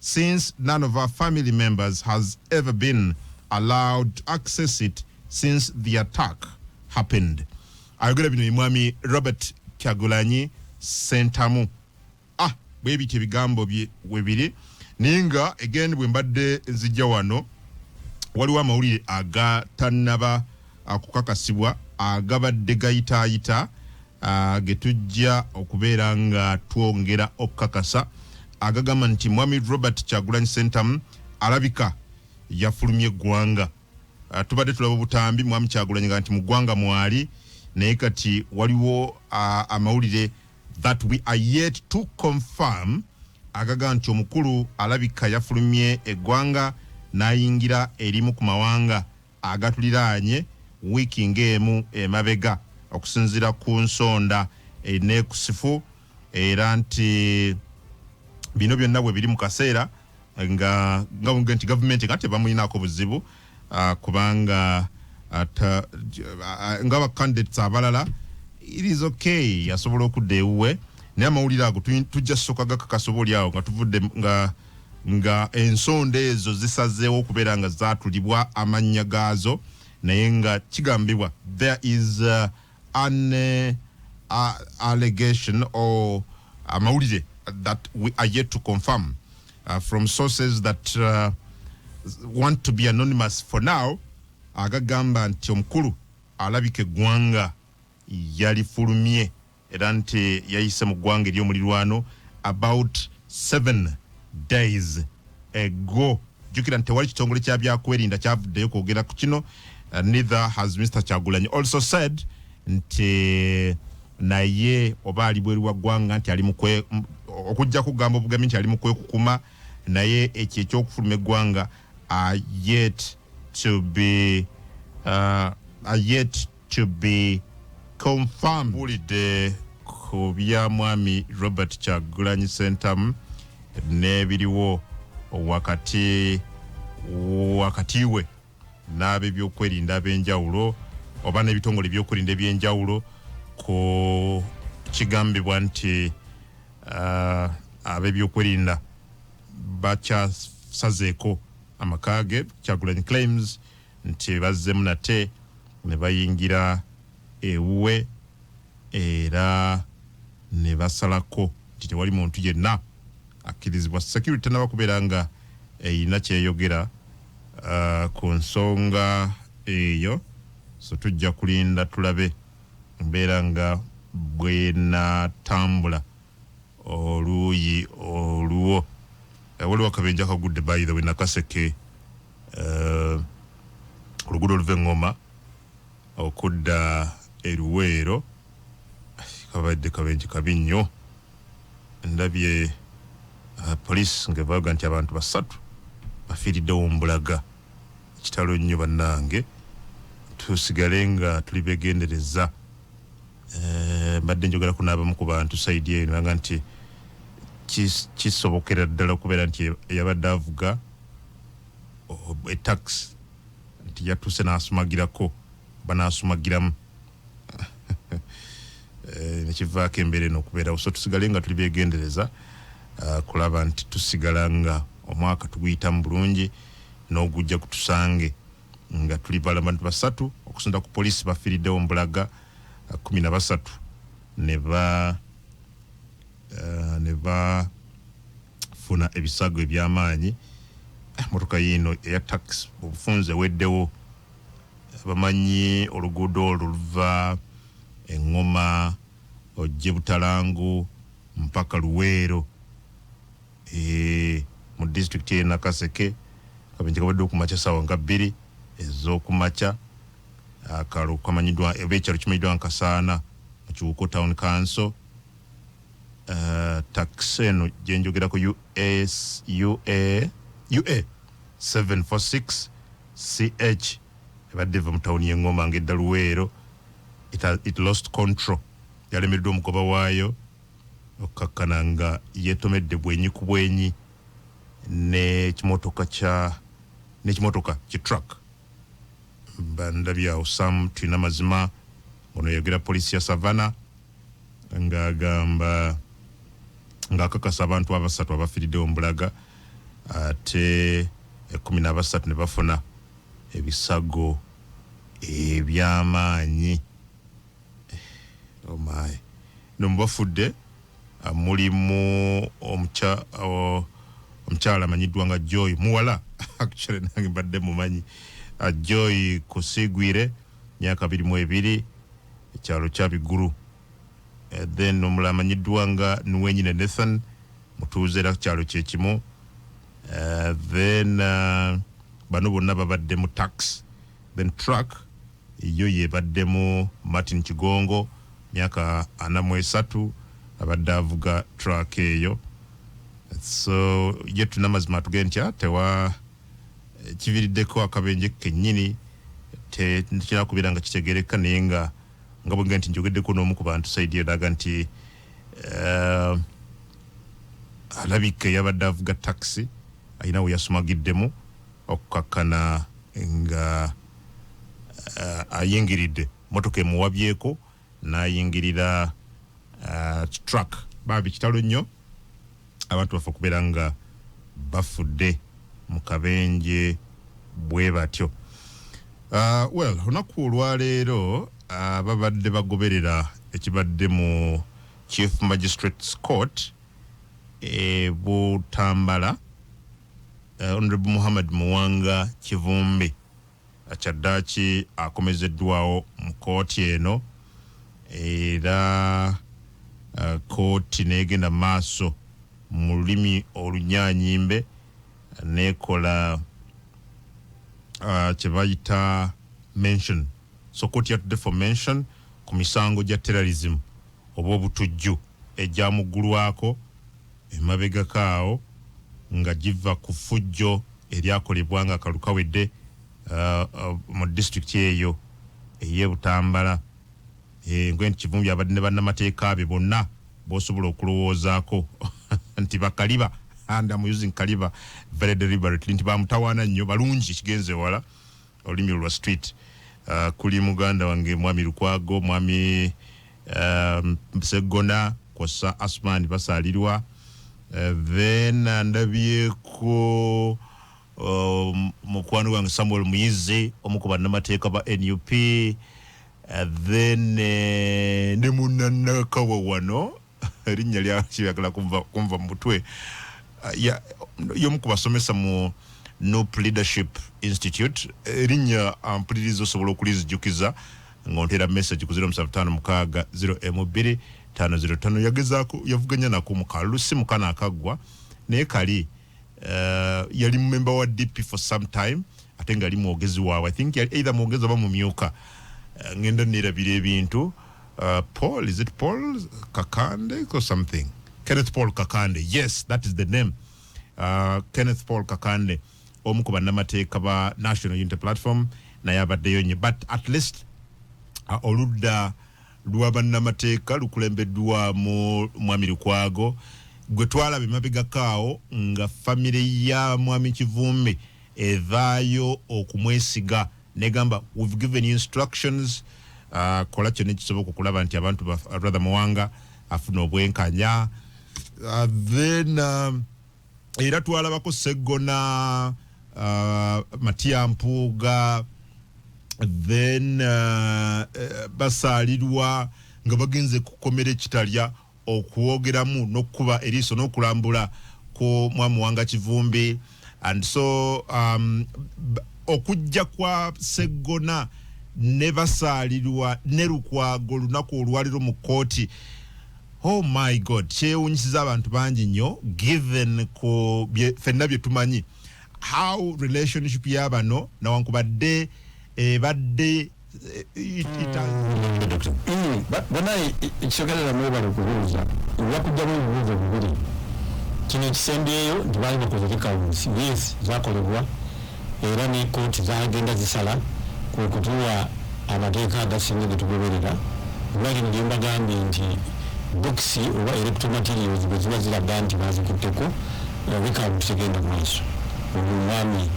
since none of our family members has ever been allowed to access it since the attack happened. Ayogera bino Mwami Robert Kyagulanyi Ssentamu. Bwebitye ebigambo bye webiri ninga again bwe mbadde nzijja wano waliwo amawulire agatannaba kukakasibwa agabadde gayitaayita getujja okubeera nga twongera okukakasa agagamba nti Mwami Robert Kyagulanyi Ssentamu alabika yafulumye eggwanga. Tubadde tulaba obutambi Mwami Kyagulanyi nga nti mu ggwanga mwali naye kati waliwo amawulire that we are yet to confirm agaga nti omukulu alabika yafulumye eggwanga n'ayingira erimu ku mawanga agatuliraanye wiiki ng'emu emabega okusinziira ku nsonda enekusifu era nti bino byonna bwe biri mu kaseera nga nti gavumenti nga tebamulinaako buzibu kubanga nga bacandidates abalala it is okay yasobola okudda ewuwe naye amawulire ago tujja soka gakakasa oli awo nga tuvudde nga ensonda ezo zisazeewo okubeera nga zaatulibwa amannya gaazo naye nga kigambibwa there is an allegation or amawulire that we are yet to confirm from sources that want to be anonymous for now agagamba nti omukulu alabika eggwanga yalifulumye era nti yayise mu ggwanga ery'omulirwano about 7 days ago. Jukira nti tewali kitongole kya byakwerinda kyavuddeyo kwogera ku kino. Neither has Mr. Kyagulanyi. Also said nti naye oba ali bweru wa ggwanga nti ali mukwe okujja kugamba obugambi nti ali mukwe kukuma naye ekyo ekyokufuluma eggwanga yet to be confirmed. Bulidde ku bya mwami Robert Kyagulanyi Ssentamu n'ebiriwo wakati we n'ab'ebyokwerinda ab'enjawulo oba n'ebitongole by'okwerinda eby'enjawulo ku kigambibwa nti ab'ebyokwerinda bakyasazeeko amakaage. Kyagulanyi claims nti bazzemu nate ne bayingira ewuwe era ne basalako nti tewali muntu yenna akkirizibwa security n'abakubeera nga eyina kyeyogera ku nsonga eyo. So tujja kulinda tulabe mbeera nga bwenatambula oluuyi oluwo. Waliwo akabenja kagudde by the way Nakaseke oluguudo oluva Engoma okudda Eruweero kabadde kabenje kabi nnyo. Ndabye police ngevaga nti abantu 3 bafiiriddewo Mbulaga kitalo nnyo bannange. Tusigale nga tuli begendereza. Mbadde njogera kunaabamu ku bantu side eyo nanga nti kisobokera ddala okubeera nti yabadde avuga taxi nti yatuuse n'asumagirako banaasumagiramu nekivaako embeera eno okubeerawo. So tusigale nga tuli begendereza kulaba nti tusigala nga omwaka tuguyitamu bulungi n'ogujja kutusange nga tuli abantu 3 okusonda ku poliisi bafiiriddewo Mbulaga 13 ne bafuna ebisago eby'amaanyi. Motoka yino eya taxi obufunze weddewo bamanyi oluguudo oluva Engoma ojje Butalangu mpaka Luweero mu district ye Nakaseke. Kabenje kabadde okumakya ssaawa nga 2 ez'okumakya. Akalo kamanyiddwa ekyalo kimanyiddwa Nkasaana mu Kiwuko Town Council. Taxi eno gye njogerako UA 746 CH ebadde eva mu tawuni y'Engoma ng'edda Luweero. It lost control. Yalemeddwa omugoba waayo okkakkana nga yeetomedde bwenyi ku bwenyi n'ekimotoka ki truck. Bandabyawo Sam tulina mazima ono yogera poliisi ya Savannah ng'agamba ng'akakasa abantu 3 abafiiriddewo Mbulaga ate 13 ne bafuna ebisago eby'amaanyi. Oh my. Nomubafudde mulimu omukyala amanyiddwa nga Joy muwala actually nange mbadde mumanyi Joy Kusigwire myaka 22 ekyalo kya Bigulu. Then omulala amanyiddwa nga Nwenyine Nathan mutuuze era kyalo kyekimu. Then bano bonna babadde mu taxi. Then truck yo yebaddemu Martin Kigongo myaka 43 abadde avuga truck eyo. So ye tuna mazima tugentya tewa kiviriddeko akabenje kennyini tekina kubeera nga kitegereka naye nga bwe nti njogeddeko n'omu ku bantu side eyo daga nti alabika yabadde avuga taxi ayina we yasumagiddemu okukakkana nga ayingiridde motoka emuwabyeko n'ayingirira truck. Babi kitalo nnyo abantu bafa kubeera nga bafudde mu kabenje bwe batyo. Well, olunaku olwaleero babadde bagoberera ekibadde mu Chief Magistrates Court Butambala. Honorable Muhammad Muwanga Kivumbi akyaddaaki akomezeddwawo mu kooti eno era kooti neegenda maaso mu lulimi olunyaanyimbe nekola kye bayita mention. So kooti yatudde for mention ku misango gya terrorism obw'obutujju ejja muggulwako emabega kaawo nga giva ku ffujjo eryakolebwa nga kalukawedde mu district eyo ey'e Butambala. Ngwenti Kivumbi abadde ne bannamateeka be bonna b'osobola okulowoozaako nti bakaliba, and I'm using kaliba very deliberately, nti bamutawaana nnyo balungi ekigenze wala olulimi lwa street. Kuli muganda wange Mwami Lukwago, Mwami Segona, Kosa Asman basaalirwa. Then ndabyeko mukwano wange Samuel Muyizi omu ku bannamateeka ba NUP. Then ne munnanakawa wano erinnya lyakiyagala kumva mu mutwe y'omu ku basomesa mu Noop Leadership Institute. Erinnya mpuliriza osobola okulizijjukiza ng'onteera message ku 0756 yagezaako yavuganya nako mu kalulu si mukana akaggwa naye kali yali member wa DP for some time ate nga ali mwogezi waabwe. I think either mwogezi oba mumyuka. Ngenda nerabira ebintu. Paul, is it Paul Kakande or something? Kenneth Paul Kakande. Yes, that is the name. Kenneth Paul Kakande omu ku bannamateeka ba National Unity Platform naye abaddeyo nnyo, but at least oludda lwa bannamateeka lukulembeddwamu Mwami Lukwago gwe twalaba emabega kaawo nga famire ya Mwami Kivumbi evaayo okumwesiga negamba we've given you instructions kola kyonna ekisoboka okulaba nti abantu Brother Muwanga afuna obwenkanya. Then era twalabako Segona, Matia Mpuuga, then basaalirwa nga bagenze kukomera ekitalya okuwogeramu n'okuba eriiso n'okulambula ko Mwami Muwanga Kivumbi. And so okujja kwa Segona ne basaalirwa ne Lukwago lunaku olwaliro mu kooti. Oh my God, kyewunyisiza abantu bangi nnyo given ku ffenna bye tumanyi how relationship y'abano nawankubadde badde banaye ekisogerera mwebale okubuuza wakujjamu ebibuuzo bibiri. Kino ekisembyeyo nti baali bakoze rekawunsi yes zakolebwa era ne kooti zagenda zisala kwe kutuwa amateeka agasinga ge tugoberera. Lwaki ndio mbagambye nti boxi oba electoral materials bwe ziba ziraga nti bazikutteko rekawunti tegenda maaso. Omwami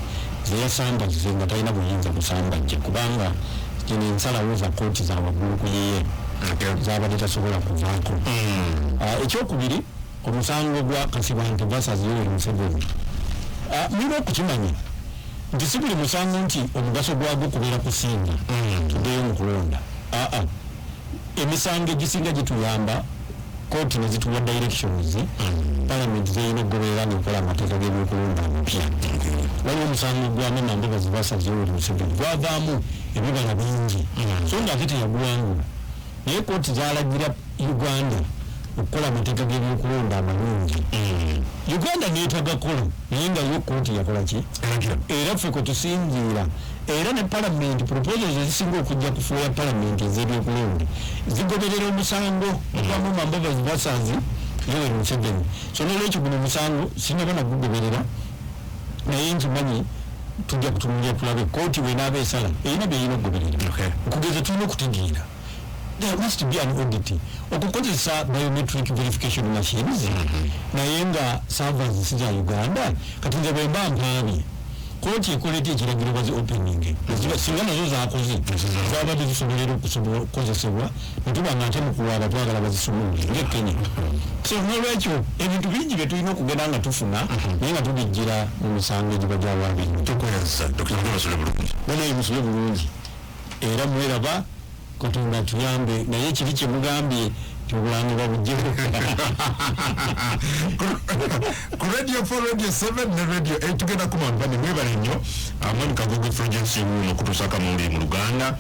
zeyasamba zizenga talina buyinza kusambajja kubanga kino ensalawo za kooti za waggulu ku yeye zabadde tasobola kuvaako. Ekyokubiri omusango gwa Kasibante versus Yoweri Museveni. Nina okukimanya nti si buli musango nti omugaso gwagwo kubeera kusinga tuddeyo mu kulonda. Emisango egisinga gituyamba kooti ne zituwa directions parliament zeyina okugoberera ng'ekola amateeka g'ebyokulonda amapya. Waliwo omusango gwa Member versus Yoweri Museveni gwavaamu ebibala bingi so ng'ate teyaguwangula naye kooti zalagira Uganda okukola amateeka g'ebyokulonda amalungi. Uganda neetagakola naye nga yo kooti yakola ki era ffe kwe tusinziira era ne parliament proposals ezisinga okujja kufuuya parliament ez'ebyokulonda zigoberera omusango ogwamu Member versus Yoweri Museveni. So n'olwekyo guno omusango sinaba nagugoberera naye nkimanyi tujja kutunulira tulabe kooti bw'enaaba esala erina byeyina okugoberera. Okugeza tulina okutegeera there must be an audit okukozesa biometric verification machines naye nga servers sija Uganda kati nze bwe mba mpaabye kooti ekoleta ekiragiro bazi opening singa nazo zaakoze zabadde zisobolera okukozesebwa netuba nga ate mukuwaaba twagala bazisumulule ng'Ekenya. So n'olwekyo ebintu bingi bye tulina okugenda nga tufuna naye nga tubijjira mu misango egiba gyawabiri banaye musule bulungi era mweraba Katonda tuyambe naye kiri kye mugambye kyobulanga babujjeko ku Radio 4 Radio 7 ne Radio 8 tugenda kumamba ne mwebale nnyo Mwami Kagogo Frederick Simuno kutusaka mu Luganda.